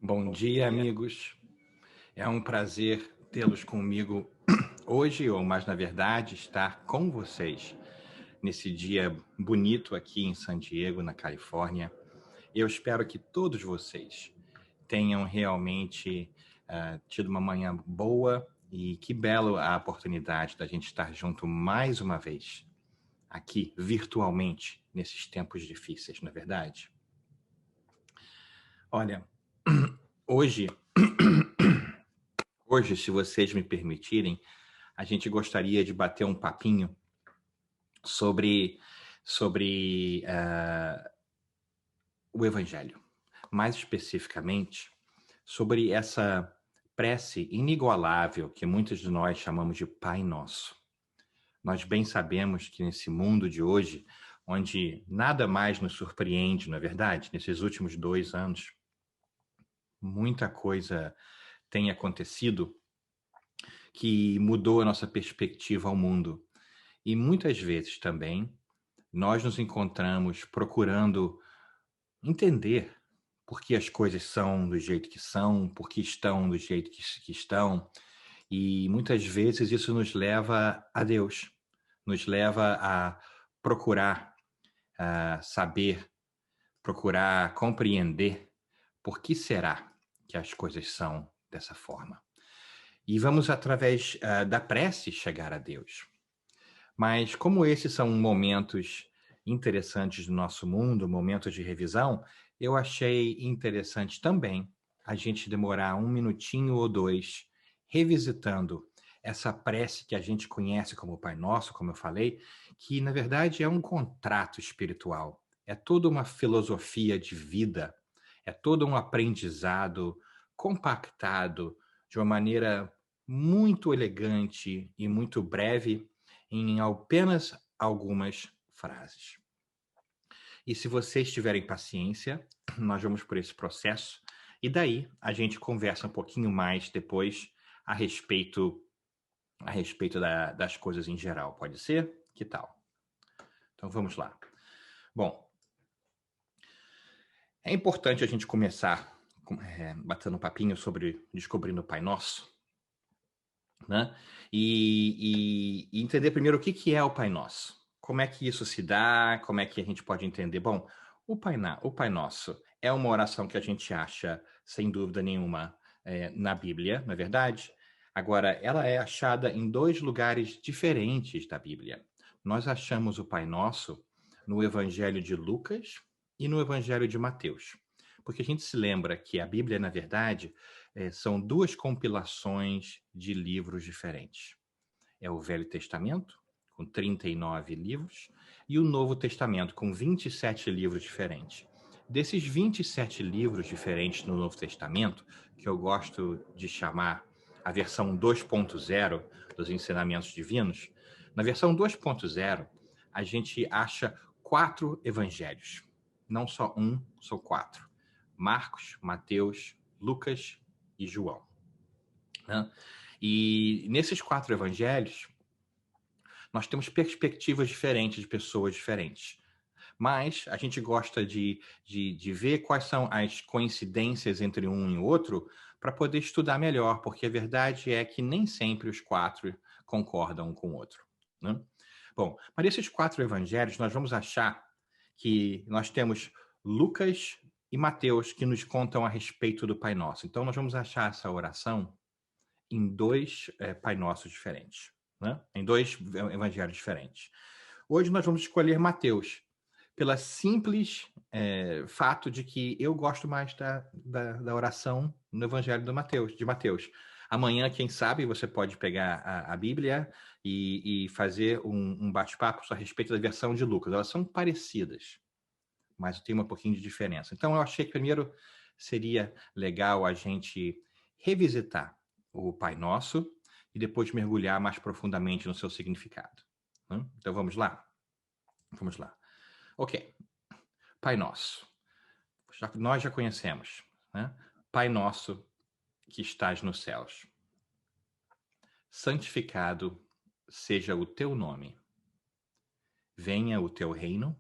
Bom dia, amigos. É um prazer tê-los comigo hoje, ou mais na verdade, estar com vocês nesse dia bonito aqui em San Diego, na Califórnia. Eu espero que todos vocês tenham realmente tido uma manhã boa e que belo a oportunidade da gente estar junto mais uma vez, aqui virtualmente, nesses tempos difíceis, não é verdade? Olha, hoje, hoje, se vocês me permitirem, a gente gostaria de bater um papinho sobre, sobre o Evangelho. Mais especificamente, sobre essa prece inigualável que muitos de nós chamamos de Pai Nosso. Nós bem sabemos que nesse mundo de hoje, onde nada mais nos surpreende, não é verdade? Nesses últimos 2 anos, muita coisa tem acontecido que mudou a nossa perspectiva ao mundo. E muitas vezes também nós nos encontramos procurando entender por que as coisas são do jeito que são, por que estão do jeito que estão, e muitas vezes isso nos leva a Deus, nos leva a procurar a saber, procurar compreender por que será que as coisas são dessa forma. E vamos, através da prece, chegar a Deus. Mas como esses são momentos interessantes do nosso mundo, momentos de revisão, eu achei interessante também a gente demorar um minutinho ou dois revisitando essa prece que a gente conhece como Pai Nosso, como eu falei, que na verdade é um contrato espiritual, é toda uma filosofia de vida, é todo um aprendizado compactado de uma maneira muito elegante e muito breve em apenas algumas frases. E se vocês tiverem paciência, nós vamos por esse processo e daí a gente conversa um pouquinho mais depois a respeito das coisas em geral. Pode ser? Que tal? Então vamos lá. Bom, é importante a gente começar batendo um papinho sobre descobrindo o Pai Nosso, né? E entender primeiro o que é o Pai Nosso. Como é que isso se dá? Como é que a gente pode entender? Bom, o Pai Nosso é uma oração que a gente acha, sem dúvida nenhuma, na Bíblia, não é verdade? Agora, ela é achada em dois lugares diferentes da Bíblia. Nós achamos o Pai Nosso no Evangelho de Lucas e no Evangelho de Mateus. Porque a gente se lembra que a Bíblia, na verdade, são duas compilações de livros diferentes. É o Velho Testamento, com 39 livros, e o Novo Testamento, com 27 livros diferentes. Desses 27 livros diferentes no Novo Testamento, que eu gosto de chamar a versão 2.0 dos ensinamentos divinos, na versão 2.0 a gente acha 4 evangelhos. Não só um, são 4. Marcos, Mateus, Lucas e João, né? E nesses 4 evangelhos, nós temos perspectivas diferentes de pessoas diferentes. Mas a gente gosta de ver quais são as coincidências entre um e o outro para poder estudar melhor, porque a verdade é que nem sempre os 4 concordam um com o outro, né? Bom, mas desses 4 evangelhos, nós vamos achar que nós temos Lucas e Mateus que nos contam a respeito do Pai Nosso. Então, nós vamos achar essa oração em dois Pai Nossos diferentes, né? Em dois evangelhos diferentes. Hoje nós vamos escolher Mateus, pela simples fato de que eu gosto mais da oração no Evangelho de Mateus. Amanhã, quem sabe, você pode pegar a Bíblia e fazer um bate-papo a respeito da versão de Lucas. Elas são parecidas, mas tem um pouquinho de diferença. Então, eu achei que primeiro seria legal a gente revisitar o Pai Nosso e depois mergulhar mais profundamente no seu significado, né? Então, vamos lá? Vamos lá. Ok. Pai Nosso. Nós já conhecemos, né? Pai Nosso que estás nos céus. Santificado seja o teu nome. Venha o teu reino.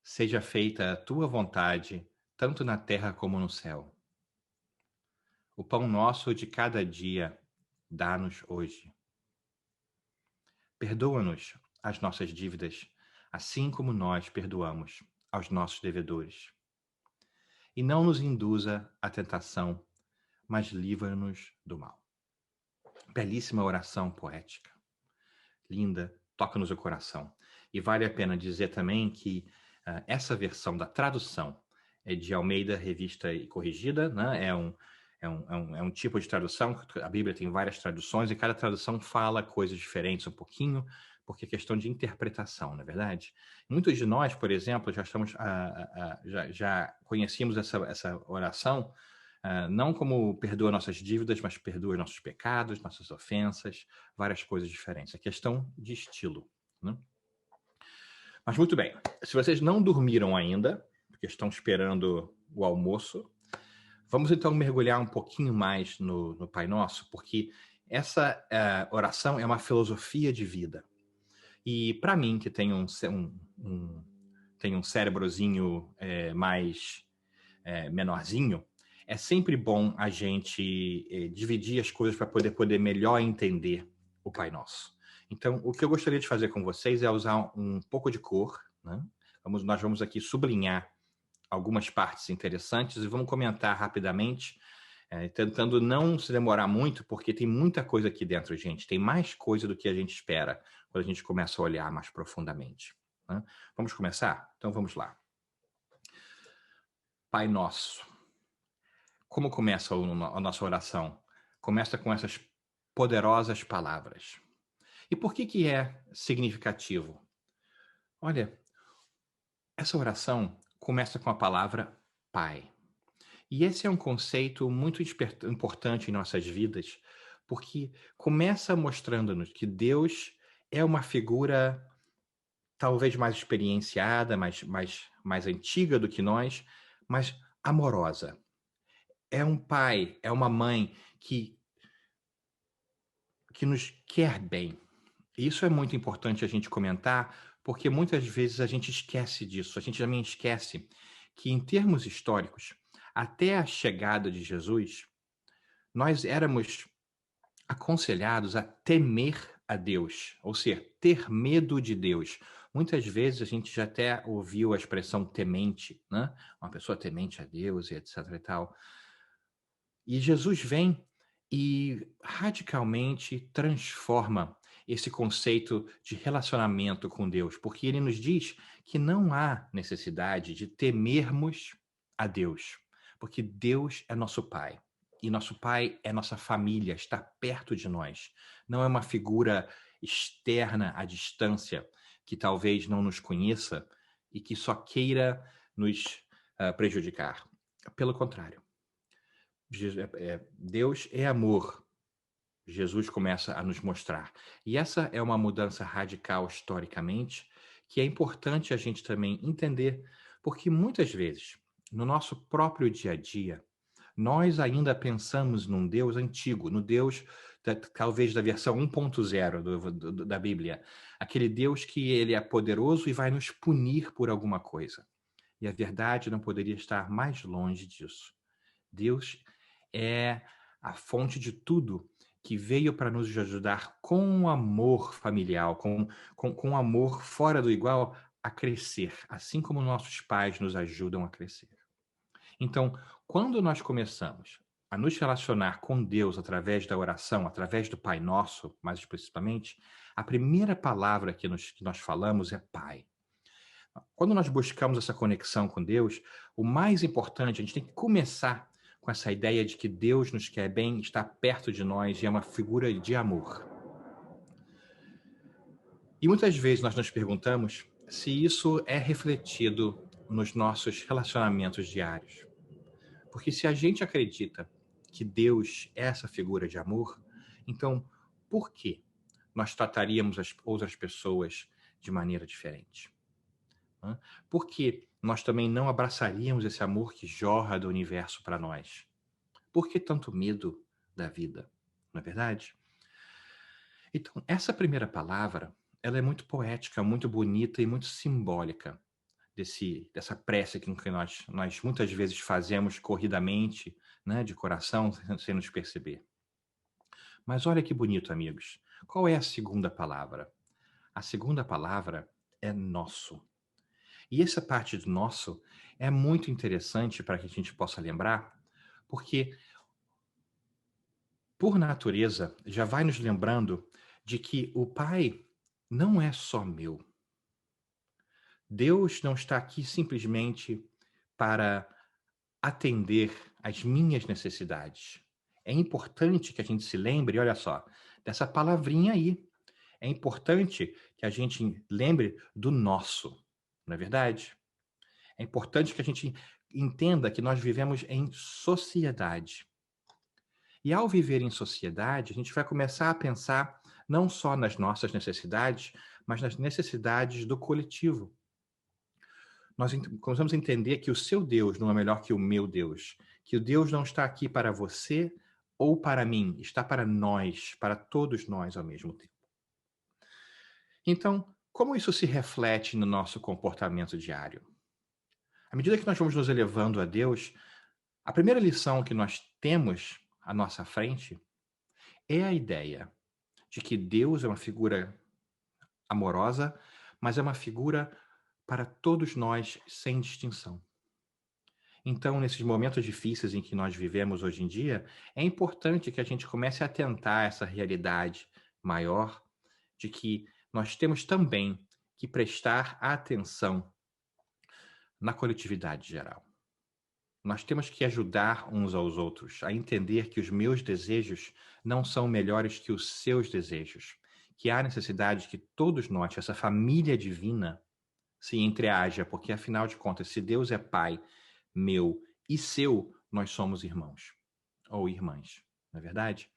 Seja feita a tua vontade, tanto na terra como no céu. O pão nosso de cada dia dá-nos hoje. Perdoa-nos as nossas dívidas, assim como nós perdoamos aos nossos devedores. E não nos induza à tentação, mas livra-nos do mal. Belíssima oração poética. Linda, toca-nos o coração. E vale a pena dizer também que essa versão da tradução é de Almeida Revista e Corrigida, né? É um tipo de tradução, a Bíblia tem várias traduções e cada tradução fala coisas diferentes um pouquinho, porque é questão de interpretação, não é verdade? Muitos de nós, por exemplo, já conhecíamos essa oração, não como perdoa nossas dívidas, mas perdoa nossos pecados, nossas ofensas, várias coisas diferentes. É questão de estilo, né? Mas muito bem, se vocês não dormiram ainda, porque estão esperando o almoço, vamos então mergulhar um pouquinho mais no Pai Nosso, porque essa oração é uma filosofia de vida. E para mim, que tem um cérebrozinho mais menorzinho, é sempre bom a gente dividir as coisas para poder melhor entender o Pai Nosso. Então, o que eu gostaria de fazer com vocês é usar um pouco de cor, né? Nós vamos aqui sublinhar algumas partes interessantes e vamos comentar rapidamente, tentando não se demorar muito, porque tem muita coisa aqui dentro, gente. Tem mais coisa do que a gente espera quando a gente começa a olhar mais profundamente, né? Vamos começar? Então vamos lá. Pai Nosso. Como começa a nossa oração? Começa com essas poderosas palavras. E por que é significativo? Olha, essa oração começa com a palavra Pai. E esse é um conceito muito importante em nossas vidas, porque começa mostrando-nos que Deus é uma figura talvez mais experienciada, mais antiga do que nós, mas amorosa. É um pai, é uma mãe que nos quer bem. Isso é muito importante a gente comentar, porque muitas vezes a gente esquece disso. A gente também esquece que, em termos históricos, até a chegada de Jesus, nós éramos aconselhados a temer a Deus, ou seja, ter medo de Deus. Muitas vezes a gente já até ouviu a expressão temente, né? Uma pessoa temente a Deus e etc e tal. E Jesus vem e radicalmente transforma esse conceito de relacionamento com Deus, porque ele nos diz que não há necessidade de temermos a Deus, porque Deus é nosso Pai. E nosso Pai é nossa família, está perto de nós. Não é uma figura externa à distância que talvez não nos conheça e que só queira nos prejudicar. Pelo contrário. Deus é amor. Jesus começa a nos mostrar. E essa é uma mudança radical historicamente, que é importante a gente também entender, porque muitas vezes, no nosso próprio dia a dia, nós ainda pensamos num Deus antigo, no Deus talvez da versão 1.0 da Bíblia, aquele Deus que ele é poderoso e vai nos punir por alguma coisa. E a verdade não poderia estar mais longe disso. Deus é a fonte de tudo, que veio para nos ajudar com amor familiar, com amor fora do igual, a crescer, assim como nossos pais nos ajudam a crescer. Então, quando nós começamos a nos relacionar com Deus através da oração, através do Pai Nosso, mais especificamente, a primeira palavra que nós falamos é Pai. Quando nós buscamos essa conexão com Deus, o mais importante, a gente tem que começar com essa ideia de que Deus nos quer bem, está perto de nós e é uma figura de amor. E muitas vezes nós nos perguntamos se isso é refletido nos nossos relacionamentos diários. Porque se a gente acredita que Deus é essa figura de amor, então por que nós trataríamos as outras pessoas de maneira diferente? Por que nós também não abraçaríamos esse amor que jorra do universo para nós? Por que tanto medo da vida? Não é verdade? Então, essa primeira palavra, ela é muito poética, muito bonita e muito simbólica. dessa prece que nós muitas vezes fazemos corridamente, né, de coração, sem nos perceber. Mas olha que bonito, amigos. Qual é a segunda palavra? A segunda palavra é nosso. E essa parte do nosso é muito interessante para que a gente possa lembrar, porque, por natureza, já vai nos lembrando de que o Pai não é só meu. Deus não está aqui simplesmente para atender às minhas necessidades. É importante que a gente se lembre, olha só, dessa palavrinha aí. É importante que a gente lembre do nosso, não é verdade? É importante que a gente entenda que nós vivemos em sociedade. E ao viver em sociedade, a gente vai começar a pensar não só nas nossas necessidades, mas nas necessidades do coletivo. Nós começamos a entender que o seu Deus não é melhor que o meu Deus, que o Deus não está aqui para você ou para mim, está para nós, para todos nós ao mesmo tempo. Então, como isso se reflete no nosso comportamento diário? À medida que nós vamos nos elevando a Deus, a primeira lição que nós temos à nossa frente é a ideia de que Deus é uma figura amorosa, mas é uma figura para todos nós sem distinção. Então, nesses momentos difíceis em que nós vivemos hoje em dia, é importante que a gente comece a atentar a essa realidade maior de que nós temos também que prestar atenção na coletividade geral. Nós temos que ajudar uns aos outros a entender que os meus desejos não são melhores que os seus desejos, que há necessidade que todos nós, essa família divina, se entreaja, porque afinal de contas, se Deus é Pai meu e seu, nós somos irmãos ou irmãs, não é verdade?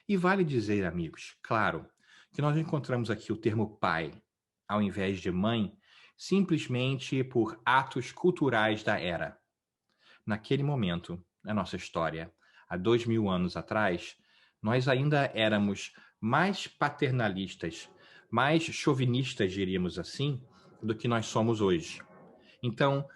E vale dizer, amigos, claro, que nós encontramos aqui o termo pai ao invés de mãe simplesmente por atos culturais da era. Naquele momento, na nossa história, há 2000 anos atrás, nós ainda éramos mais paternalistas, mais chauvinistas, diríamos assim, do que nós somos hoje. Então,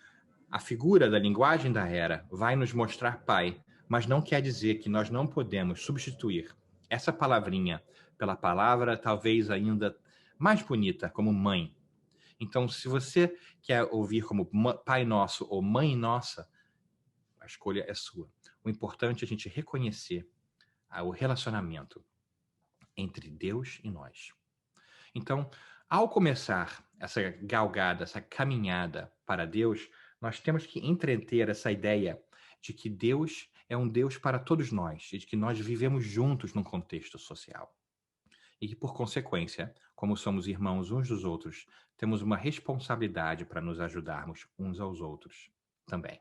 a figura da linguagem da era vai nos mostrar pai, mas não quer dizer que nós não podemos substituir essa palavrinha pela palavra talvez ainda mais bonita, como mãe. Então, se você quer ouvir como Pai Nosso ou Mãe Nossa, a escolha é sua. O importante é a gente reconhecer o relacionamento entre Deus e nós. Então, ao começar essa galgada, essa caminhada para Deus, nós temos que entreter essa ideia de que Deus é um Deus para todos nós e de que nós vivemos juntos num contexto social. E que, por consequência, como somos irmãos uns dos outros, temos uma responsabilidade para nos ajudarmos uns aos outros também.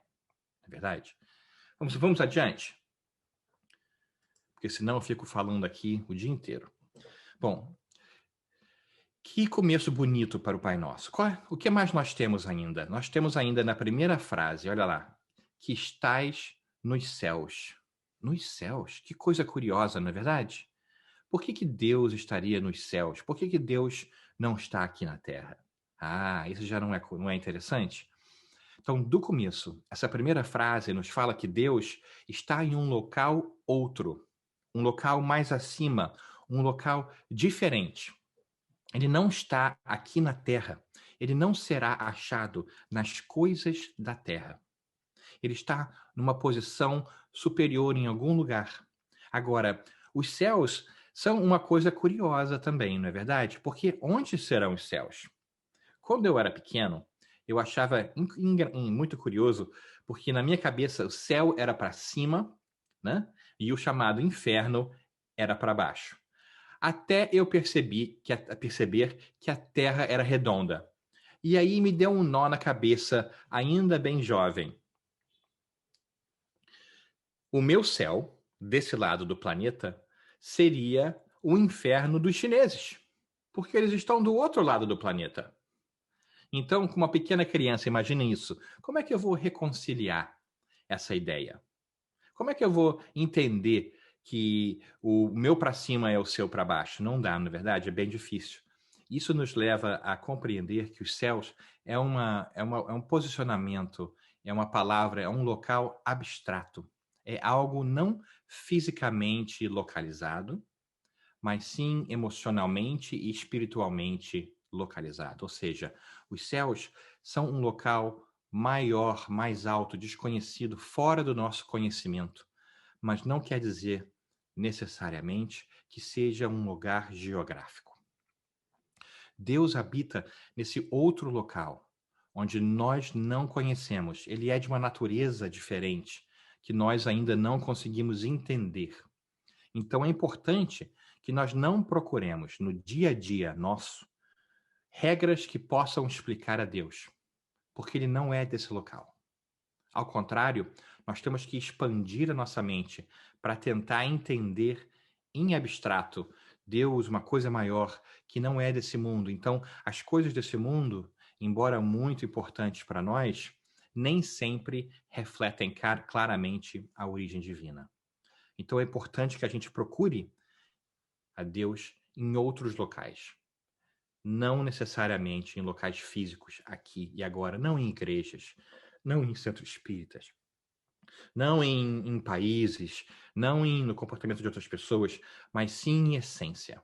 Não é verdade? Vamos adiante? Porque senão eu fico falando aqui o dia inteiro. Bom, que começo bonito para o Pai Nosso. O que mais nós temos ainda? Nós temos ainda na primeira frase, olha lá, que estais nos céus. Nos céus? Que coisa curiosa, não é verdade? Por que Deus estaria nos céus? Por que Deus não está aqui na terra? Ah, isso já não é interessante? Então, do começo, essa primeira frase nos fala que Deus está em um local outro, um local mais acima, um local diferente. Ele não está aqui na terra. Ele não será achado nas coisas da terra. Ele está numa posição superior em algum lugar. Agora, os céus são uma coisa curiosa também, não é verdade? Porque onde serão os céus? Quando eu era pequeno, eu achava muito curioso, porque na minha cabeça o céu era para cima, né? E o chamado inferno era para baixo. Até eu perceber que a Terra era redonda. E aí me deu um nó na cabeça, ainda bem jovem. O meu céu, desse lado do planeta, seria o inferno dos chineses, porque eles estão do outro lado do planeta. Então, com uma pequena criança, imaginem isso. Como é que eu vou reconciliar essa ideia? Como é que eu vou entender que o meu para cima é o seu para baixo? Não dá, na verdade, é bem difícil. Isso nos leva a compreender que os céus é um posicionamento, é uma palavra, é um local abstrato. É algo não fisicamente localizado, mas sim emocionalmente e espiritualmente localizado. Ou seja, os céus são um local maior, mais alto, desconhecido, fora do nosso conhecimento, mas não quer dizer necessariamente que seja um lugar geográfico. Deus habita nesse outro local, onde nós não conhecemos. Ele é de uma natureza diferente, que nós ainda não conseguimos entender. Então é importante que nós não procuremos no dia a dia nosso regras que possam explicar a Deus, porque ele não é desse local. Ao contrário, nós temos que expandir a nossa mente para tentar entender em abstrato Deus, uma coisa maior que não é desse mundo. Então, as coisas desse mundo, embora muito importantes para nós, nem sempre refletem claramente a origem divina. Então, é importante que a gente procure a Deus em outros locais. Não necessariamente em locais físicos, aqui e agora, não em igrejas, não em centros espíritas, não em países, não no comportamento de outras pessoas, mas sim em essência.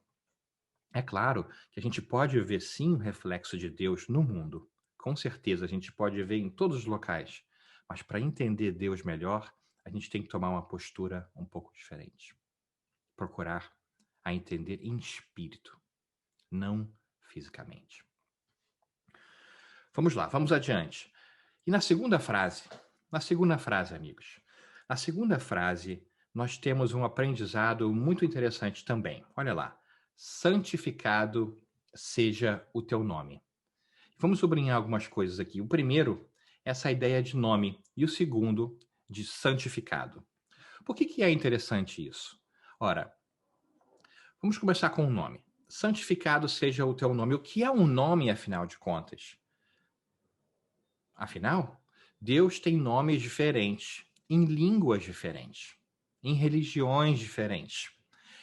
É claro que a gente pode ver sim o reflexo de Deus no mundo. Com certeza a gente pode ver em todos os locais. Mas para entender Deus melhor, a gente tem que tomar uma postura um pouco diferente. Procurar a entender em espírito, não fisicamente. Vamos lá, vamos adiante. E na segunda frase, amigos, na segunda frase, nós temos um aprendizado muito interessante também. Olha lá. Santificado seja o teu nome. Vamos sublinhar algumas coisas aqui. O primeiro, essa ideia de nome, e o segundo, de santificado. Por que é interessante isso? Ora, vamos começar com o nome. Santificado seja o teu nome. O que é um nome, afinal de contas? Afinal, Deus tem nomes diferentes, em línguas diferentes, em religiões diferentes.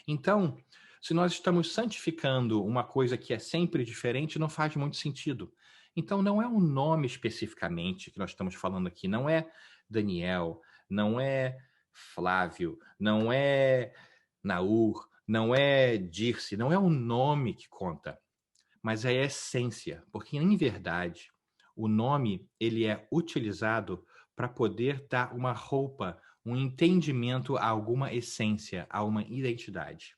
Então, se nós estamos santificando uma coisa que é sempre diferente, não faz muito sentido. Então, não é um nome especificamente que nós estamos falando aqui, não é Daniel, não é Flávio, não é Naur, não é Dirce, não é o nome que conta, mas é a essência, porque em verdade o nome ele é utilizado para poder dar uma roupa, um entendimento a alguma essência, a uma identidade.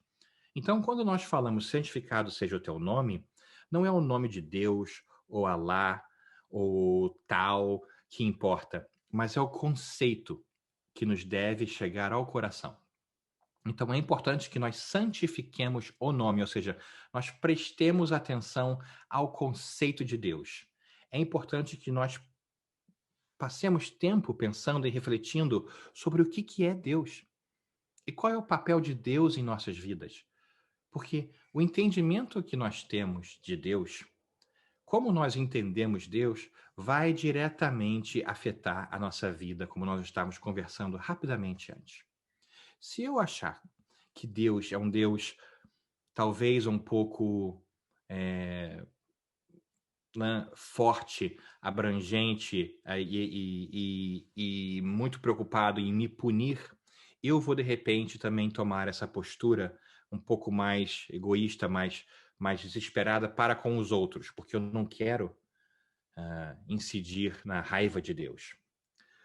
Então, quando nós falamos santificado seja o teu nome, não é o nome de Deus, ou Alá, ou tal que importa, mas é o conceito que nos deve chegar ao coração. Então, é importante que nós santifiquemos o nome, ou seja, nós prestemos atenção ao conceito de Deus. É importante que nós passemos tempo pensando e refletindo sobre o que é Deus e qual é o papel de Deus em nossas vidas. Porque o entendimento que nós temos de Deus, como nós entendemos Deus, vai diretamente afetar a nossa vida, como nós estávamos conversando rapidamente antes. Se eu achar que Deus é um Deus talvez um pouco né, forte, abrangente e muito preocupado em me punir, eu vou de repente também tomar essa postura um pouco mais egoísta, mais desesperada para com os outros, porque eu não quero incidir na raiva de Deus.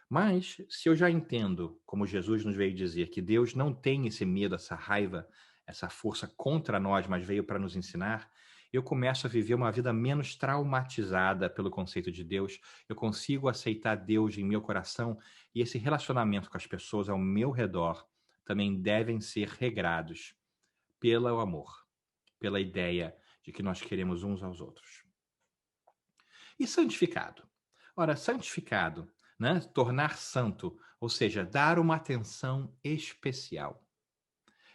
Mas se eu já entendo, como Jesus nos veio dizer, que Deus não tem esse medo, essa raiva, essa força contra nós, mas veio para nos ensinar, eu começo a viver uma vida menos traumatizada pelo conceito de Deus, eu consigo aceitar Deus em meu coração e esse relacionamento com as pessoas ao meu redor também devem ser regrados pelo amor, pela ideia de que nós queremos uns aos outros. E santificado? Ora, santificado, né? Tornar santo, ou seja, dar uma atenção especial.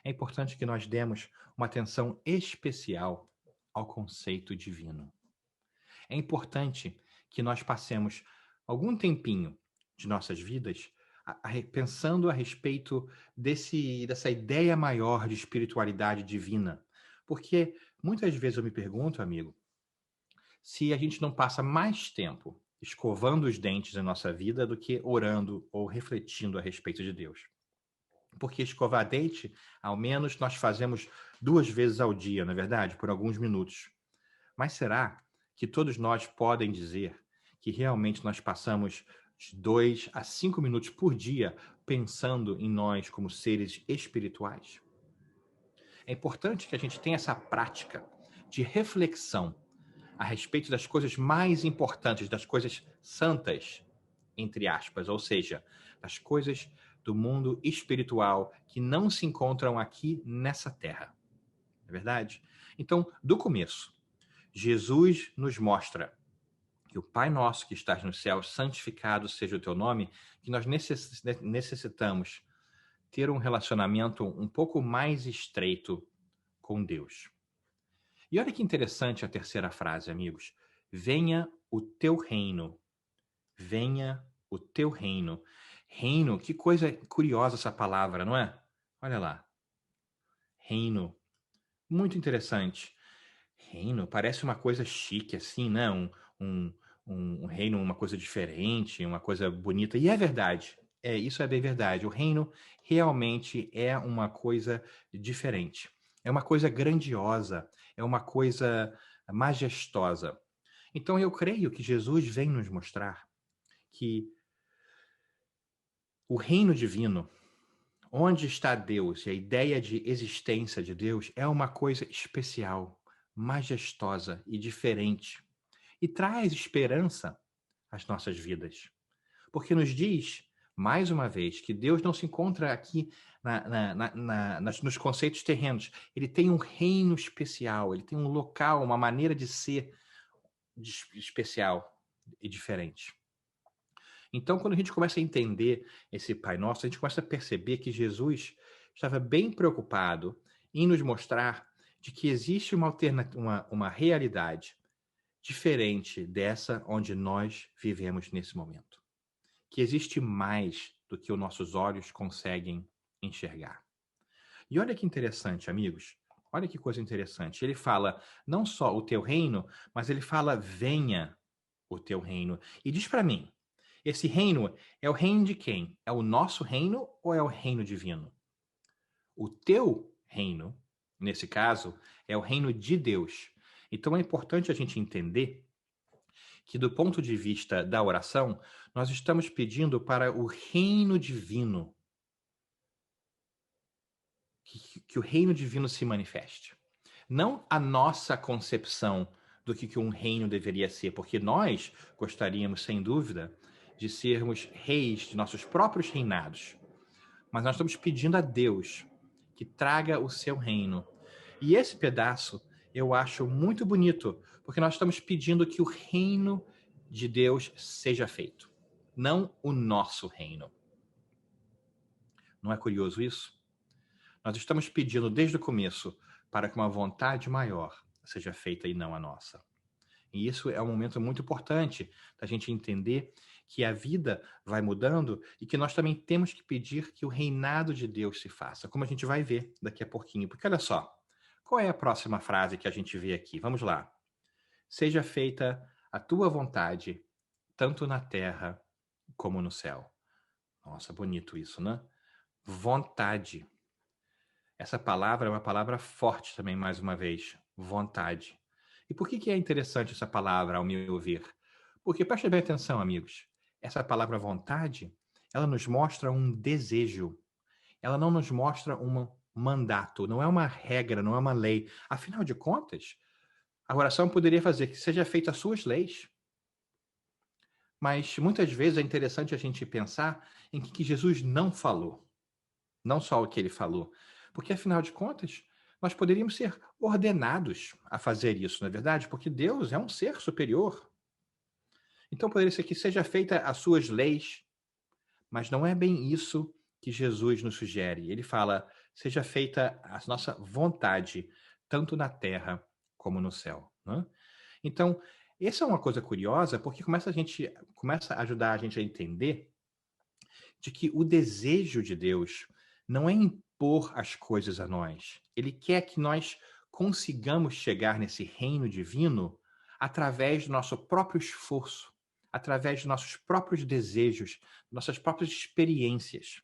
É importante que nós demos uma atenção especial ao conceito divino. É importante que nós passemos algum tempinho de nossas vidas pensando a respeito dessa ideia maior de espiritualidade divina. Porque Muitas vezes eu me pergunto, amigo, se a gente não passa mais tempo escovando os dentes na nossa vida do que orando ou refletindo a respeito de Deus. Porque escovar dente, ao menos nós fazemos 2 vezes ao dia, não é verdade? Por alguns minutos. Mas será que todos nós podem dizer que realmente nós passamos de 2 a 5 minutos por dia pensando em nós como seres espirituais? É importante que a gente tenha essa prática de reflexão a respeito das coisas mais importantes, das coisas santas, entre aspas, ou seja, das coisas do mundo espiritual que não se encontram aqui nessa terra. Não é verdade? Então, do começo, Jesus nos mostra que o Pai Nosso que estás no céu, santificado seja o teu nome, que nós necessitamos ter um relacionamento um pouco mais estreito com Deus. E olha que interessante a terceira frase, amigos. Venha o teu reino. Venha o teu reino. Reino, que coisa curiosa essa palavra, não é? Olha lá. Reino. Muito interessante. Reino, parece uma coisa chique, assim, né? Um, um reino, uma coisa diferente, uma coisa bonita. E é verdade. Isso é bem verdade. O reino realmente é uma coisa diferente. É uma coisa grandiosa. É uma coisa majestosa. Então eu creio que Jesus vem nos mostrar que o reino divino, onde está Deus e a ideia de existência de Deus, é uma coisa especial, majestosa e diferente. E traz esperança às nossas vidas. Porque nos diz, mais uma vez, que Deus não se encontra aqui nos conceitos terrenos. Ele tem um reino especial, ele tem um local, uma maneira de ser especial e diferente. Então, quando a gente começa a entender esse Pai Nosso, a gente começa a perceber que Jesus estava bem preocupado em nos mostrar de que existe uma realidade diferente dessa onde nós vivemos nesse momento. Que existe mais do que os nossos olhos conseguem enxergar. E olha que interessante, amigos. Olha que coisa interessante. Ele fala não só o teu reino, mas ele fala venha o teu reino. E diz para mim, esse reino é o reino de quem? É o nosso reino ou é o reino divino? O teu reino, nesse caso, é o reino de Deus. Então é importante a gente entender que, do ponto de vista da oração, nós estamos pedindo para o reino divino, que o reino divino se manifeste. Não a nossa concepção do que um reino deveria ser, porque nós gostaríamos, sem dúvida, de sermos reis de nossos próprios reinados. Mas nós estamos pedindo a Deus que traga o seu reino. E esse pedaço eu acho muito bonito, porque nós estamos pedindo que o reino de Deus seja feito, não o nosso reino. Não é curioso isso? Nós estamos pedindo desde o começo para que uma vontade maior seja feita e não a nossa. E isso é um momento muito importante da gente entender que a vida vai mudando e que nós também temos que pedir que o reinado de Deus se faça, como a gente vai ver daqui a pouquinho. Porque olha só, qual é a próxima frase que a gente vê aqui? Vamos lá. Seja feita a tua vontade, tanto na terra como no céu. Nossa, bonito isso, né? Vontade. Essa palavra é uma palavra forte também, mais uma vez. Vontade. E por que é interessante essa palavra, ao meu ver? Porque, preste bem atenção, amigos, essa palavra vontade, ela nos mostra um desejo. Ela não nos mostra um mandato, não é uma regra, não é uma lei. Afinal de contas, a oração poderia fazer que seja feita as suas leis. Mas muitas vezes é interessante a gente pensar em que Jesus não falou. Não só o que ele falou. Porque, afinal de contas, nós poderíamos ser ordenados a fazer isso, não é verdade? Porque Deus é um ser superior. Então, poderia ser que seja feita as suas leis, mas não é bem isso que Jesus nos sugere. Ele fala, seja feita a nossa vontade, tanto na terra como no céu. Né? Então, essa é uma coisa curiosa, porque começa a ajudar a gente a entender de que o desejo de Deus não é impor as coisas a nós. Ele quer que nós consigamos chegar nesse reino divino através do nosso próprio esforço, através dos nossos próprios desejos, nossas próprias experiências.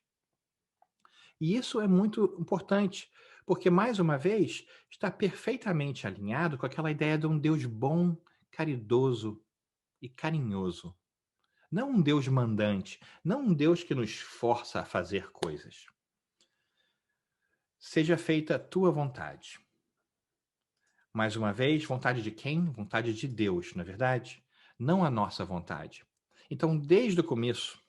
E isso é muito importante, porque, mais uma vez, está perfeitamente alinhado com aquela ideia de um Deus bom, caridoso e carinhoso. Não um Deus mandante, não um Deus que nos força a fazer coisas. Seja feita a tua vontade. Mais uma vez, vontade de quem? Vontade de Deus, não é verdade? Não a nossa vontade. Então, desde o começo,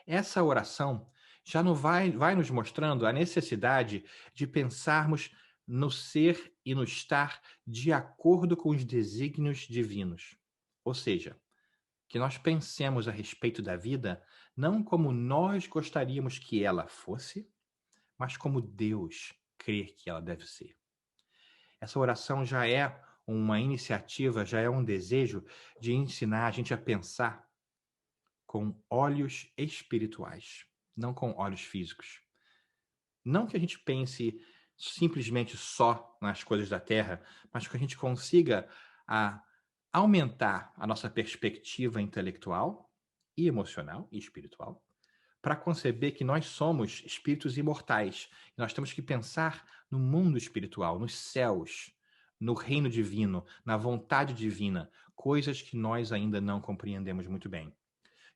essa oração já não vai nos mostrando a necessidade de pensarmos no ser e no estar de acordo com os desígnios divinos. Ou seja, que nós pensemos a respeito da vida não como nós gostaríamos que ela fosse, mas como Deus crê que ela deve ser. Essa oração já é uma iniciativa, já é um desejo de ensinar a gente a pensar com olhos espirituais, não com olhos físicos. Não que a gente pense simplesmente só nas coisas da terra, mas que a gente consiga aumentar a nossa perspectiva intelectual e emocional e espiritual para conceber que nós somos espíritos imortais. Nós temos que pensar no mundo espiritual, nos céus, no reino divino, na vontade divina, coisas que nós ainda não compreendemos muito bem.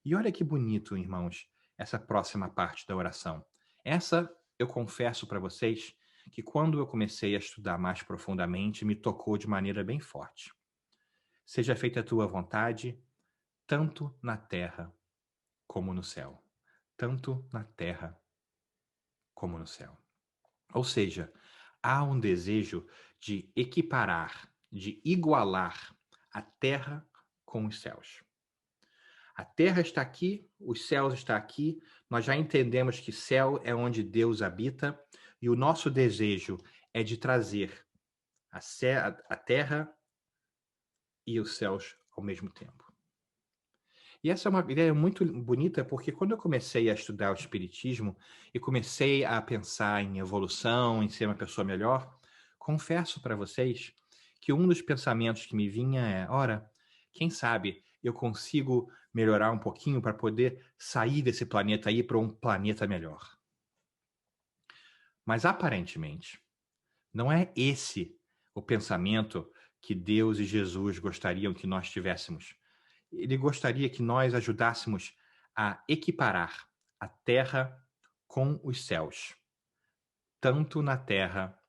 E olha que bonito, irmãos, essa próxima parte da oração. Essa, eu confesso para vocês, que quando eu comecei a estudar mais profundamente, me tocou de maneira bem forte. Seja feita a tua vontade, tanto na terra como no céu. Tanto na terra como no céu. Ou seja, há um desejo de equiparar, de igualar a terra com os céus. A terra está aqui, os céus estão aqui, nós já entendemos que céu é onde Deus habita, e o nosso desejo é de trazer a terra e os céus ao mesmo tempo. E essa é uma ideia muito bonita, porque quando eu comecei a estudar o Espiritismo e comecei a pensar em evolução, em ser uma pessoa melhor, confesso para vocês que um dos pensamentos que me vinha é: ora, quem sabe eu consigo melhorar um pouquinho para poder sair desse planeta aí para um planeta melhor. Mas aparentemente, não é esse o pensamento que Deus e Jesus gostariam que nós tivéssemos. Ele gostaria que nós ajudássemos a equiparar a terra com os céus, tanto na terra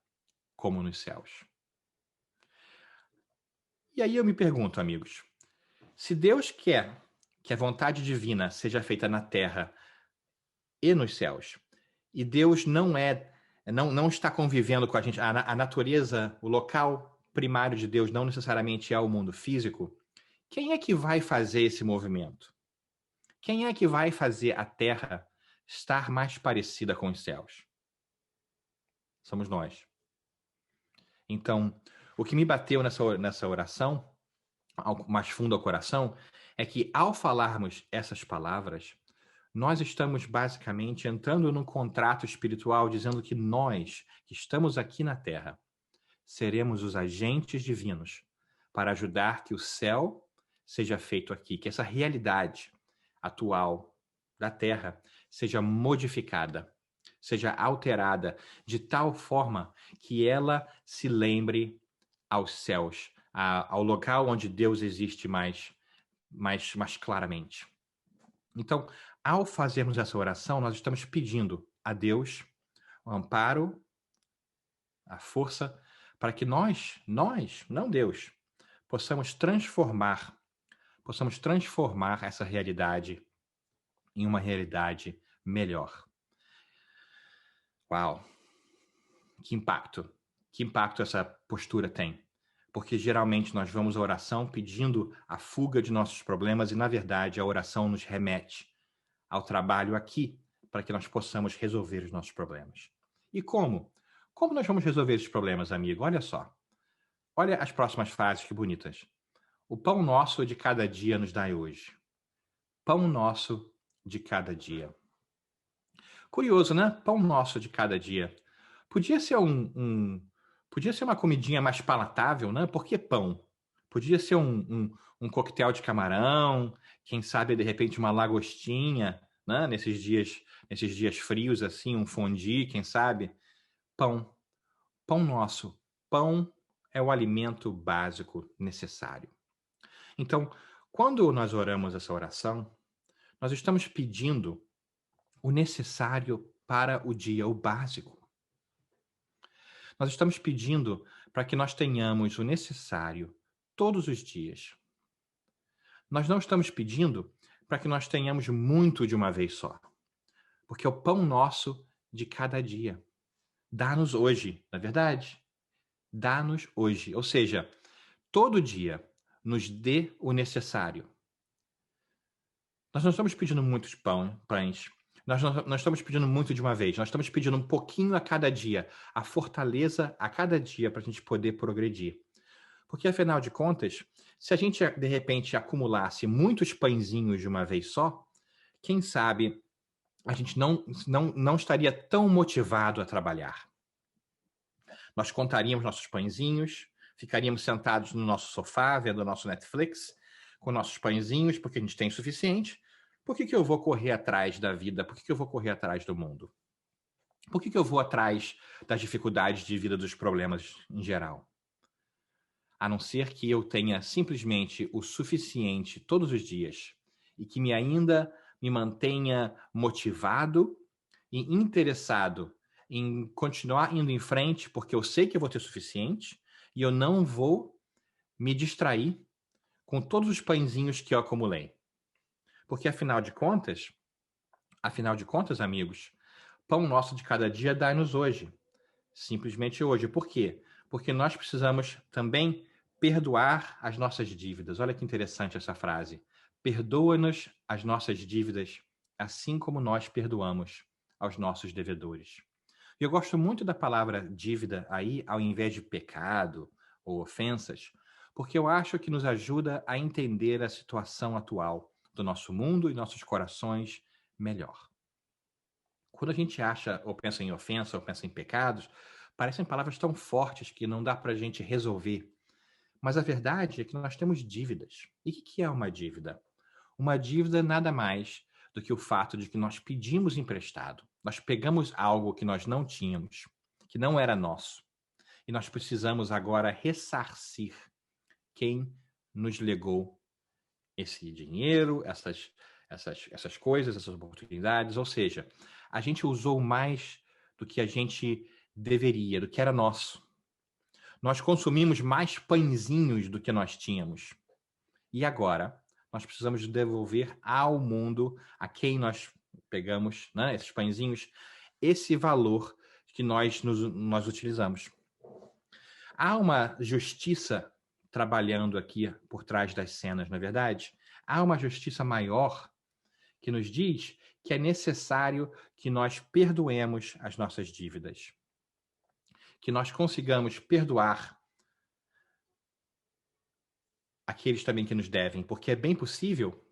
como nos céus. E aí eu me pergunto, amigos, se Deus quer que a vontade divina seja feita na terra e nos céus, e Deus não está convivendo com a gente, a natureza, o local primário de Deus não necessariamente é o mundo físico, quem é que vai fazer esse movimento? Quem é que vai fazer a terra estar mais parecida com os céus? Somos nós. Então, o que me bateu nessa oração, mais fundo ao coração, é que ao falarmos essas palavras, nós estamos basicamente entrando num contrato espiritual dizendo que nós, que estamos aqui na Terra, seremos os agentes divinos para ajudar que o céu seja feito aqui, que essa realidade atual da Terra seja modificada, seja alterada de tal forma que ela se lembre aos céus, ao local onde Deus existe mais claramente. Então, ao fazermos essa oração, nós estamos pedindo a Deus o amparo, a força, para que nós, não Deus, possamos transformar essa realidade em uma realidade melhor. Uau! Que impacto essa postura tem. Porque geralmente nós vamos à oração pedindo a fuga de nossos problemas e, na verdade, a oração nos remete ao trabalho aqui para que nós possamos resolver os nossos problemas. E como? Como nós vamos resolver esses problemas, amigo? Olha só. Olha as próximas frases, que bonitas. O pão nosso de cada dia nos dai hoje. Pão nosso de cada dia. Curioso, né? Pão nosso de cada dia. Podia ser Podia ser uma comidinha mais palatável, né? Por que pão? Podia ser um coquetel de camarão, quem sabe, de repente, uma lagostinha, né? Nesses dias frios, assim, um fondue, quem sabe? Pão. Pão nosso. Pão é o alimento básico necessário. Então, quando nós oramos essa oração, nós estamos pedindo o necessário para o dia, o básico. Nós estamos pedindo para que nós tenhamos o necessário todos os dias. Nós não estamos pedindo para que nós tenhamos muito de uma vez só, porque é o pão nosso de cada dia. Dá-nos hoje, não é verdade? Dá-nos hoje. Ou seja, todo dia nos dê o necessário. Nós não estamos pedindo muitos pães. Nós não estamos pedindo muito de uma vez. Nós estamos pedindo um pouquinho a cada dia, a fortaleza a cada dia para a gente poder progredir. Porque, afinal de contas, se a gente, de repente, acumulasse muitos pãezinhos de uma vez só, quem sabe a gente não estaria tão motivado a trabalhar. Nós contaríamos nossos pãezinhos, ficaríamos sentados no nosso sofá, vendo o nosso Netflix, com nossos pãezinhos, porque a gente tem o suficiente. Por que eu vou correr atrás da vida? Por que eu vou correr atrás do mundo? Por que eu vou atrás das dificuldades de vida, dos problemas em geral? A não ser que eu tenha simplesmente o suficiente todos os dias e que ainda me mantenha motivado e interessado em continuar indo em frente, porque eu sei que eu vou ter suficiente e eu não vou me distrair com todos os pãezinhos que eu acumulei. Porque afinal de contas, amigos, pão nosso de cada dia dai-nos hoje. Simplesmente hoje. Por quê? Porque nós precisamos também perdoar as nossas dívidas. Olha que interessante essa frase. Perdoa-nos as nossas dívidas, assim como nós perdoamos aos nossos devedores. E eu gosto muito da palavra dívida aí, ao invés de pecado ou ofensas, porque eu acho que nos ajuda a entender a situação atual do nosso mundo e nossos corações melhor. Quando a gente acha ou pensa em ofensa ou pensa em pecados, parecem palavras tão fortes que não dá para a gente resolver. Mas a verdade é que nós temos dívidas. E o que é uma dívida? Uma dívida nada mais do que o fato de que nós pedimos emprestado. Nós pegamos algo que nós não tínhamos, que não era nosso, e nós precisamos agora ressarcir quem nos legou esse dinheiro, essas coisas, essas oportunidades. Ou seja, a gente usou mais do que a gente deveria, do que era nosso. Nós consumimos mais pãezinhos do que nós tínhamos. E agora, nós precisamos devolver ao mundo, a quem nós pegamos, né, esses pãezinhos, esse valor que nós utilizamos. Há uma justiça trabalhando aqui por trás das cenas, não é verdade? Há uma justiça maior que nos diz que é necessário que nós perdoemos as nossas dívidas, que nós consigamos perdoar aqueles também que nos devem, porque é bem possível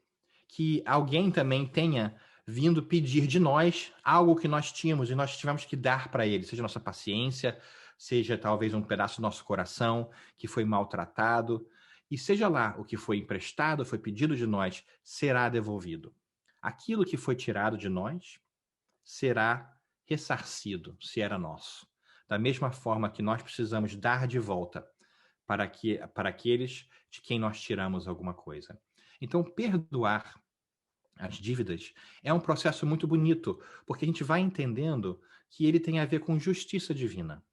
que alguém também tenha vindo pedir de nós algo que nós tínhamos e nós tivemos que dar para ele, seja nossa paciência, seja talvez um pedaço do nosso coração que foi maltratado, e seja lá o que foi emprestado, foi pedido de nós, será devolvido. Aquilo que foi tirado de nós será ressarcido, se era nosso. Da mesma forma que nós precisamos dar de volta para aqueles de quem nós tiramos alguma coisa. Então, perdoar as dívidas é um processo muito bonito, porque a gente vai entendendo que ele tem a ver com justiça divina.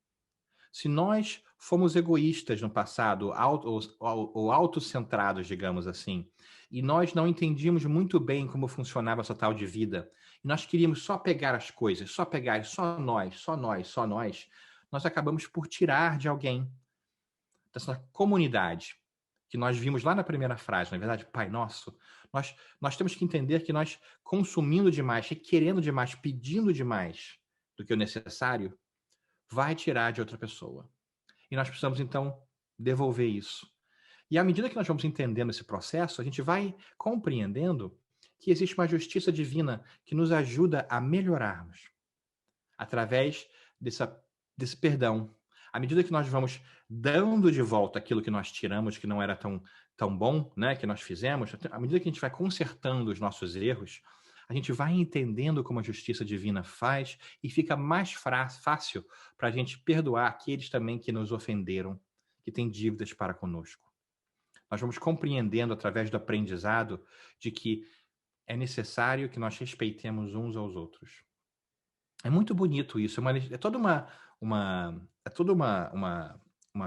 Se nós fomos egoístas no passado, ou autocentrados, digamos assim, e nós não entendíamos muito bem como funcionava essa tal de vida, e nós queríamos só pegar as coisas, só pegar, só nós, nós acabamos por tirar de alguém, dessa comunidade, que nós vimos lá na primeira frase, na verdade, Pai Nosso, nós temos que entender que nós consumindo demais, requerendo demais, pedindo demais do que o necessário, vai tirar de outra pessoa. E nós precisamos, então, devolver isso. E à medida que nós vamos entendendo esse processo, a gente vai compreendendo que existe uma justiça divina que nos ajuda a melhorarmos através desse perdão, à medida que nós vamos dando de volta aquilo que nós tiramos, que não era tão bom, né, que nós fizemos, à medida que a gente vai consertando os nossos erros, a gente vai entendendo como a justiça divina faz e fica mais fácil para a gente perdoar aqueles também que nos ofenderam, que têm dívidas para conosco. Nós vamos compreendendo através do aprendizado de que é necessário que nós respeitemos uns aos outros. É muito bonito isso, é toda uma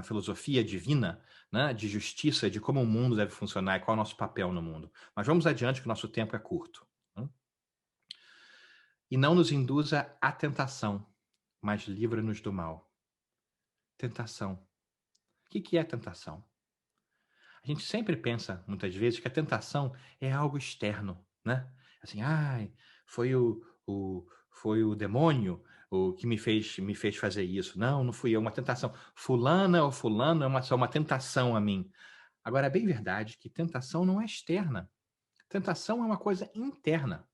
filosofia divina, né, de justiça, de como o mundo deve funcionar e qual é o nosso papel no mundo. Mas vamos adiante, que o nosso tempo é curto. Né? E não nos induza à tentação, mas livra-nos do mal. Tentação. O que é tentação? A gente sempre pensa, muitas vezes, que a tentação é algo externo, né? Assim, foi o demônio o que me fez fazer isso. Não fui eu, uma tentação. Fulana ou fulano é só uma tentação a mim. Agora, é bem verdade que tentação não é externa. Tentação é uma coisa interna,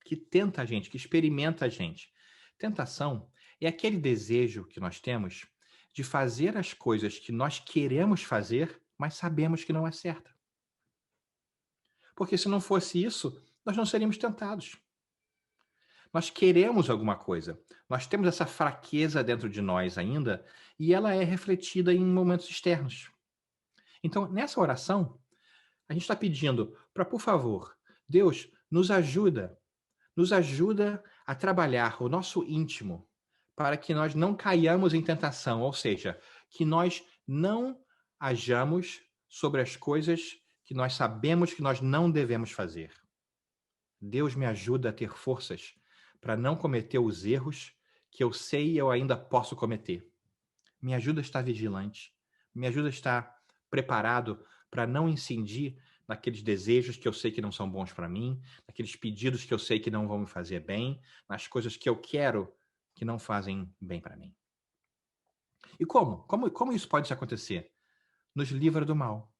que tenta a gente, que experimenta a gente. Tentação é aquele desejo que nós temos de fazer as coisas que nós queremos fazer, mas sabemos que não é certa. Porque se não fosse isso, nós não seríamos tentados. Nós queremos alguma coisa. Nós temos essa fraqueza dentro de nós ainda e ela é refletida em momentos externos. Então, nessa oração, a gente está pedindo para, por favor, Deus, nos ajuda a trabalhar o nosso íntimo para que nós não caiamos em tentação, ou seja, que nós não hajamos sobre as coisas que nós sabemos que nós não devemos fazer. Deus me ajuda a ter forças para não cometer os erros que eu sei eu ainda posso cometer. Me ajuda a estar vigilante. Me ajuda a estar preparado para não incidir naqueles desejos que eu sei que não são bons para mim, naqueles pedidos que eu sei que não vão me fazer bem, nas coisas que eu quero que não fazem bem para mim. E como isso pode acontecer? Nos livra do mal.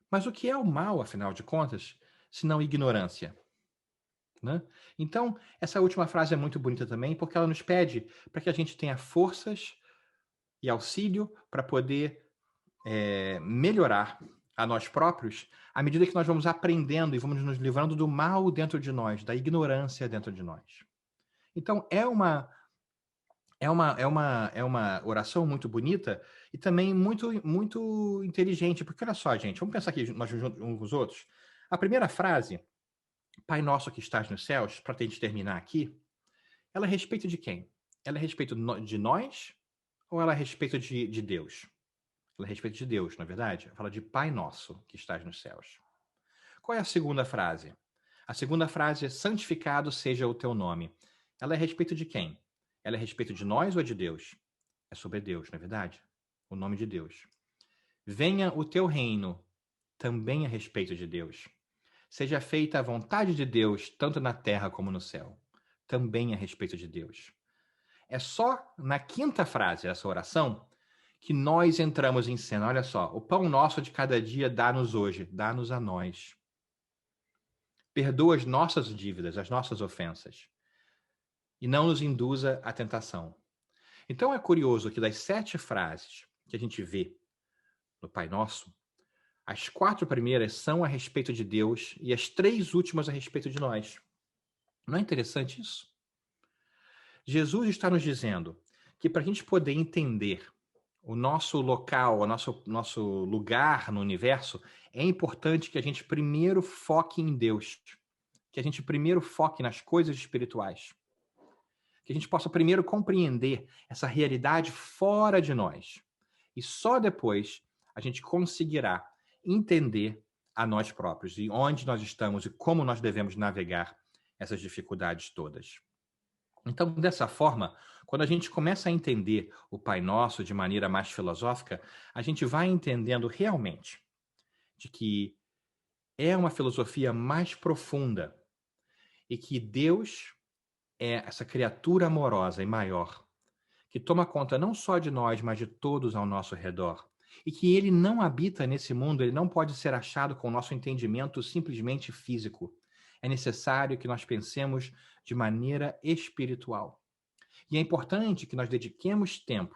Mas o que é o mal, afinal de contas, se não ignorância? Né? Então, essa última frase é muito bonita também, porque ela nos pede para que a gente tenha forças e auxílio para poder melhorar a nós próprios à medida que nós vamos aprendendo e vamos nos livrando do mal dentro de nós, da ignorância dentro de nós. Então, é uma oração muito bonita e também muito inteligente, porque olha só, gente, vamos pensar aqui nós juntos uns com os outros. A primeira frase, Pai Nosso que estás nos céus, para a gente terminar aqui, ela é a respeito de quem? Ela é a respeito de nós ou ela é a respeito de Deus? Ela é a respeito de Deus, não é verdade? Ela fala de Pai Nosso que estás nos céus. Qual é a segunda frase? A segunda frase é santificado seja o teu nome. Ela é a respeito de quem? Ela é a respeito de nós ou de Deus? É sobre Deus, não é verdade? O nome de Deus. Venha o teu reino, também a respeito de Deus. Seja feita a vontade de Deus, tanto na terra como no céu. Também a respeito de Deus. É só na quinta frase dessa oração que nós entramos em cena. Olha só, o pão nosso de cada dia dá-nos hoje, dá-nos a nós. Perdoa as nossas dívidas, as nossas ofensas. E não nos induza à tentação. Então é curioso que das 7 frases que a gente vê no Pai Nosso, as 4 primeiras são a respeito de Deus e as 3 últimas a respeito de nós. Não é interessante isso? Jesus está nos dizendo que para a gente poder entender o nosso local, o nosso lugar no universo, é importante que a gente primeiro foque em Deus, que a gente primeiro foque nas coisas espirituais, que a gente possa primeiro compreender essa realidade fora de nós. E só depois a gente conseguirá entender a nós próprios e onde nós estamos e como nós devemos navegar essas dificuldades todas. Então, dessa forma, quando a gente começa a entender o Pai Nosso de maneira mais filosófica, a gente vai entendendo realmente de que é uma filosofia mais profunda e que Deus é essa criatura amorosa e maior, que toma conta não só de nós, mas de todos ao nosso redor. E que ele não habita nesse mundo, ele não pode ser achado com o nosso entendimento simplesmente físico. É necessário que nós pensemos de maneira espiritual. E é importante que nós dediquemos tempo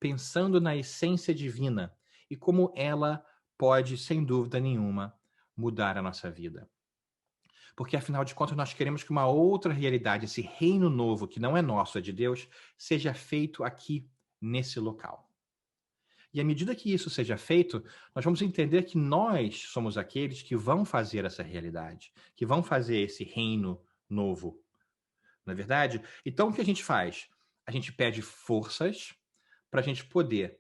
pensando na essência divina e como ela pode, sem dúvida nenhuma, mudar a nossa vida. Porque, afinal de contas, nós queremos que uma outra realidade, esse reino novo, que não é nosso, é de Deus, seja feito aqui, nesse local. E à medida que isso seja feito, nós vamos entender que nós somos aqueles que vão fazer essa realidade, que vão fazer esse reino novo. Não é verdade? Então, o que a gente faz? A gente pede forças para a gente poder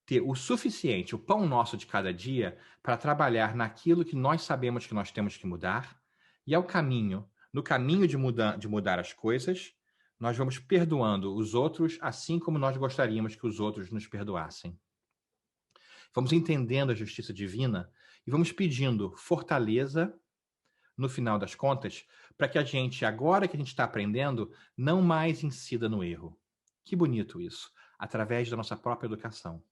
ter o suficiente, o pão nosso de cada dia, para trabalhar naquilo que nós sabemos que nós temos que mudar, e ao caminho, no caminho de mudar as coisas, nós vamos perdoando os outros assim como nós gostaríamos que os outros nos perdoassem. Vamos entendendo a justiça divina e vamos pedindo fortaleza, no final das contas, para que a gente, agora que a gente está aprendendo, não mais incida no erro. Que bonito isso, através da nossa própria educação.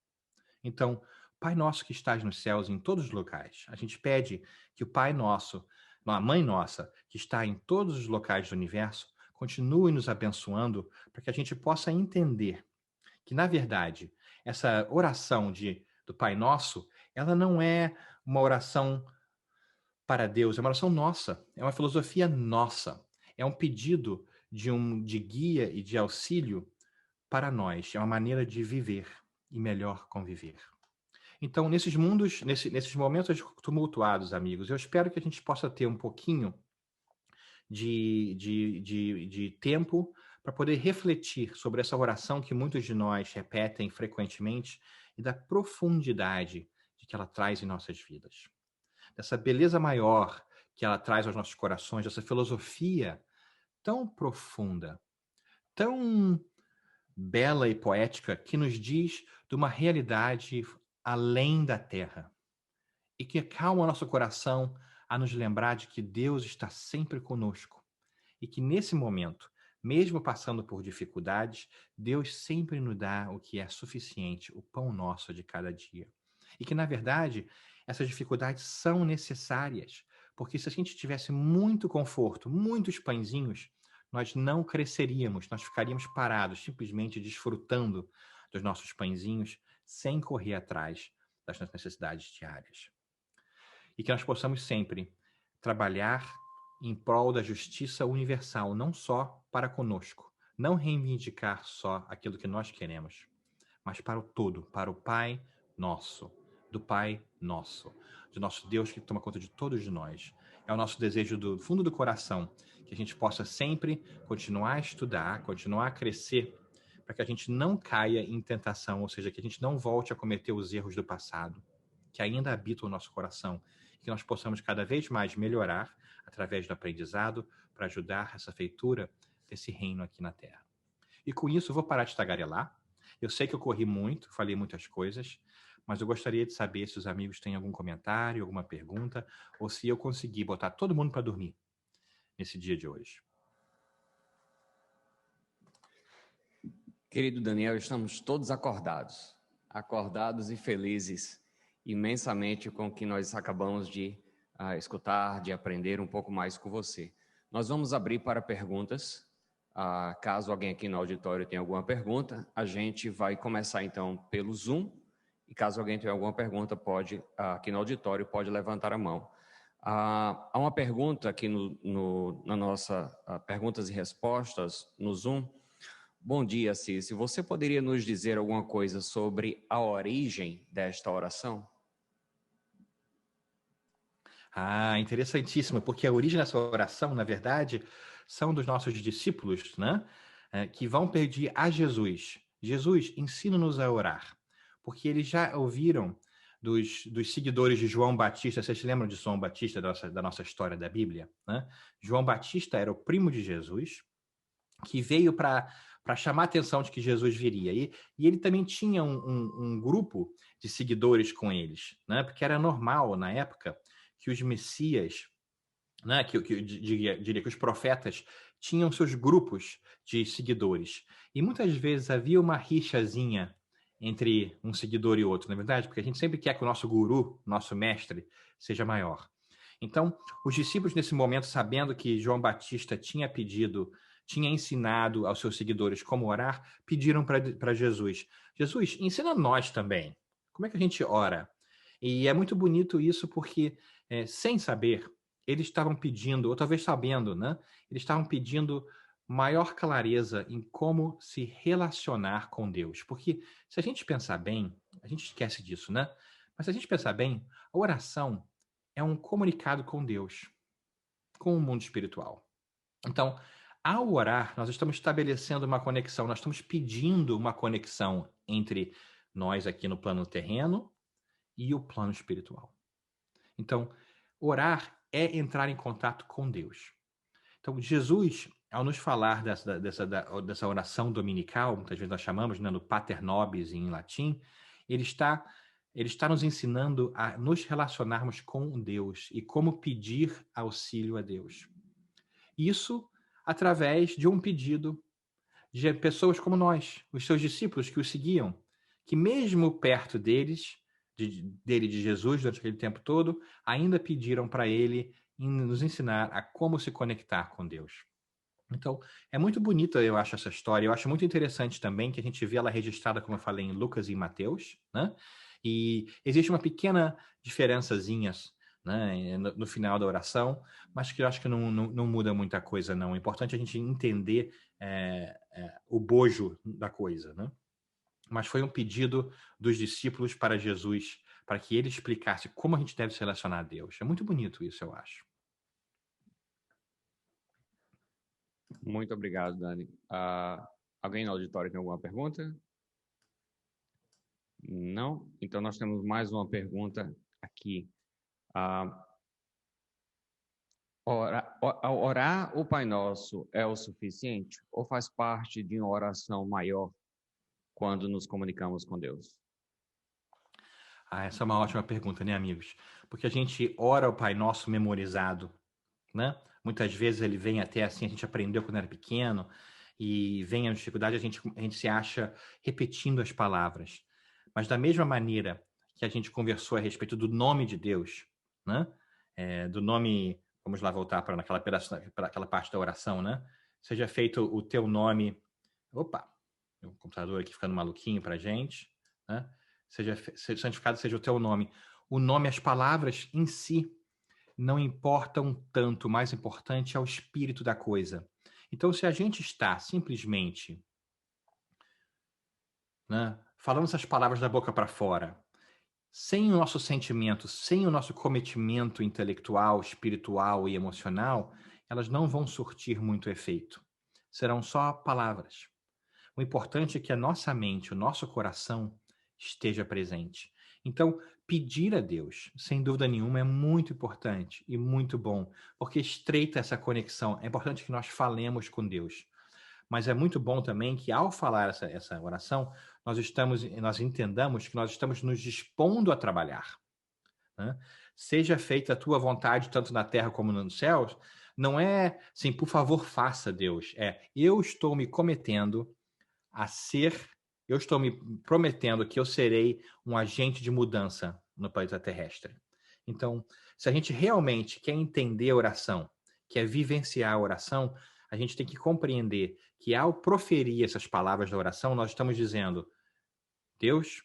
Então, Pai nosso que estás nos céus, em todos os locais, a gente pede que o Pai nosso, a Mãe nossa, que está em todos os locais do universo, continue nos abençoando para que a gente possa entender que, na verdade, essa oração do Pai Nosso, ela não é uma oração para Deus, é uma oração nossa, é uma filosofia nossa, é um pedido de guia e de auxílio para nós, é uma maneira de viver e melhor conviver. Então, nesses momentos tumultuados, amigos, eu espero que a gente possa ter um pouquinho de tempo para poder refletir sobre essa oração que muitos de nós repetem frequentemente e da profundidade de que ela traz em nossas vidas. Dessa beleza maior que ela traz aos nossos corações, dessa filosofia tão profunda, tão bela e poética, que nos diz de uma realidade além da terra e que acalma nosso coração a nos lembrar de que Deus está sempre conosco e que nesse momento, mesmo passando por dificuldades, Deus sempre nos dá o que é suficiente, o pão nosso de cada dia. E que, na verdade, essas dificuldades são necessárias, porque se a gente tivesse muito conforto, muitos pãezinhos, nós não cresceríamos, nós ficaríamos parados, simplesmente desfrutando dos nossos pãezinhos, sem correr atrás das nossas necessidades diárias. E que nós possamos sempre trabalhar em prol da justiça universal, não só para conosco, não reivindicar só aquilo que nós queremos, mas para o todo, para o Pai nosso, do Pai nosso, do nosso Deus que toma conta de todos de nós. É o nosso desejo do fundo do coração, que a gente possa sempre continuar a estudar, continuar a crescer, para que a gente não caia em tentação, ou seja, que a gente não volte a cometer os erros do passado, que ainda habitam o nosso coração, que nós possamos cada vez mais melhorar através do aprendizado para ajudar essa feitura desse reino aqui na Terra. E com isso eu vou parar de tagarelar. Eu sei que eu corri muito, falei muitas coisas, mas eu gostaria de saber se os amigos têm algum comentário, alguma pergunta, ou se eu consegui botar todo mundo para dormir nesse dia de hoje. Querido Daniel, estamos todos acordados e felizes imensamente com o que nós acabamos de escutar, de aprender um pouco mais com você. Nós vamos abrir para perguntas. Caso alguém aqui no auditório tenha alguma pergunta, a gente vai começar então pelo Zoom. E caso alguém tenha alguma pergunta, aqui no auditório, pode levantar a mão. Há uma pergunta aqui na nossa perguntas e respostas no Zoom. Bom dia, Cici. Você poderia nos dizer alguma coisa sobre a origem desta oração? Interessantíssimo, porque a origem dessa oração, na verdade, são dos nossos discípulos, né? Que vão pedir a Jesus. Jesus, ensina-nos a orar. Porque eles já ouviram dos seguidores de João Batista. Vocês se lembram de João Batista, da nossa história da Bíblia? Né? João Batista era o primo de Jesus, que veio para chamar a atenção de que Jesus viria. E ele também tinha um grupo de seguidores com eles, né? Porque era normal, na época, que os messias, né, que eu diria que os profetas tinham seus grupos de seguidores. E muitas vezes havia uma rixazinha entre um seguidor e outro, não é verdade? Porque a gente sempre quer que o nosso guru, nosso mestre, seja maior. Então, os discípulos, nesse momento, sabendo que João Batista tinha pedido tinha ensinado aos seus seguidores como orar, pediram para Jesus: Jesus, ensina nós também. Como é que a gente ora? E é muito bonito isso porque, sem saber, eles estavam pedindo, ou talvez sabendo, né? Eles estavam pedindo maior clareza em como se relacionar com Deus. Porque se a gente pensar bem, a gente esquece disso, né? Mas se a gente pensar bem, a oração é um comunicado com Deus, com o mundo espiritual. Então, ao orar, nós estamos estabelecendo uma conexão, nós estamos pedindo uma conexão entre nós aqui no plano terreno e o plano espiritual. Então, orar é entrar em contato com Deus. Então, Jesus, ao nos falar dessa oração dominical, muitas vezes nós chamamos, né, no Pater Nobis em latim, ele está nos ensinando a nos relacionarmos com Deus e como pedir auxílio a Deus. Isso através de um pedido de pessoas como nós, os seus discípulos que o seguiam, que mesmo perto deles, de Jesus, durante aquele tempo todo, ainda pediram para ele nos ensinar a como se conectar com Deus. Então, é muito bonita, eu acho, essa história. Eu acho muito interessante também que a gente vê ela registrada, como eu falei, em Lucas e em Mateus, né? E existe uma pequena diferençazinha, né, no final da oração, mas que eu acho que não muda muita coisa, não. É importante a gente entender o bojo da coisa, né? Mas foi um pedido dos discípulos para Jesus, para que ele explicasse como a gente deve se relacionar a Deus. É muito bonito isso, eu acho. Muito obrigado, Dani. Alguém no auditório tem alguma pergunta? Não? Então, nós temos mais uma pergunta aqui. Orar o Pai Nosso é o suficiente ou faz parte de uma oração maior quando nos comunicamos com Deus? Essa é uma ótima pergunta, né, amigos? Porque a gente ora o Pai Nosso memorizado, né? Muitas vezes ele vem até assim, a gente aprendeu quando era pequeno, e vem a dificuldade, a gente se acha repetindo as palavras. Mas da mesma maneira que a gente conversou a respeito do nome de Deus, né? Do nome, vamos lá voltar para aquela parte da oração, né? Seja feito o teu nome. Opa, o computador aqui ficando maluquinho para a gente, né? Santificado seja o teu nome. O nome, as palavras em si, não importam tanto, o mais importante é o espírito da coisa. Então, se a gente está simplesmente, né, falando essas palavras da boca para fora, sem o nosso sentimento, sem o nosso cometimento intelectual, espiritual e emocional, elas não vão surtir muito efeito. Serão só palavras. O importante é que a nossa mente, o nosso coração esteja presente. Então, pedir a Deus, sem dúvida nenhuma, é muito importante e muito bom, porque estreita essa conexão. É importante que nós falemos com Deus. Mas é muito bom também que, ao falar essa oração, nós entendamos que nós estamos nos dispondo a trabalhar, né? Seja feita a tua vontade, tanto na terra como nos céus, não é assim, por favor, faça, Deus. Eu estou me cometendo eu estou me prometendo que eu serei um agente de mudança no planeta terrestre. Então, se a gente realmente quer entender a oração, quer vivenciar a oração, a gente tem que compreender que ao proferir essas palavras da oração, nós estamos dizendo: Deus,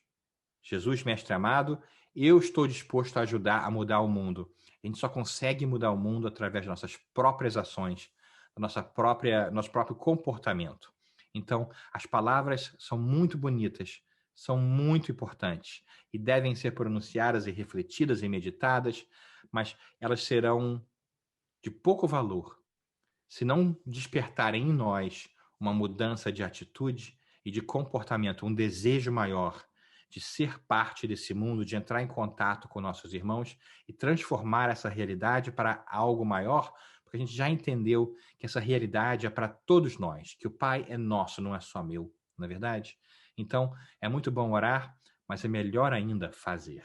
Jesus, mestre amado, eu estou disposto a ajudar a mudar o mundo. A gente só consegue mudar o mundo através das nossas próprias ações, nosso próprio comportamento. Então, as palavras são muito bonitas, são muito importantes e devem ser pronunciadas e refletidas e meditadas, mas elas serão de pouco valor se não despertarem em nós uma mudança de atitude e de comportamento, um desejo maior de ser parte desse mundo, de entrar em contato com nossos irmãos e transformar essa realidade para algo maior, porque a gente já entendeu que essa realidade é para todos nós, que o Pai é nosso, não é só meu, não é verdade? Então, é muito bom orar, mas é melhor ainda fazer.